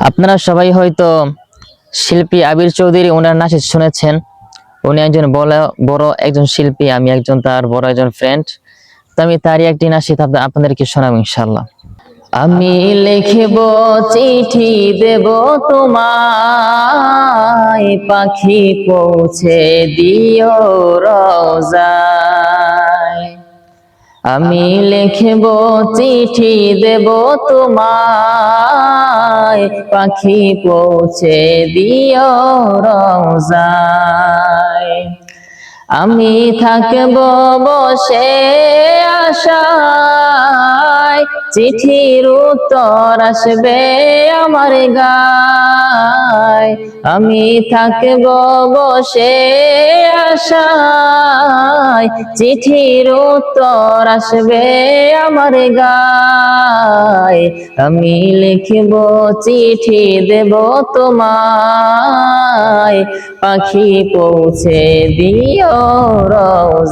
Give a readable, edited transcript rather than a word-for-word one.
আপনারা সবাই হয়তো শিল্পী আবির চৌধুরী ওনার নাচে শুনেছেন। উনি একজন বড় একজন শিল্পী, আমি একজন তার বড় একজন ফ্রেন্ড। তো আমি তারই একটি নাচে আপনাদেরকে শোনাবো ইনশাল্লাহ। আমি লিখব চিঠি দেব তোমায়, পাখি পৌঁছে দিও রওজায়। আমি লিখব চিঠি দেব তোমায়, পাখি পৌঁছে দিও রওজায়। আমি থাকব বসে আশায়, চিঠির উত্তর আসবে আমার গায়। আমি থাকব বসে আশায়, চিঠির উত্তর আসবে আমার গায়। আমি লিখব চিঠি দেব তোমায়, পাখি পৌঁছে দিও রওজায়।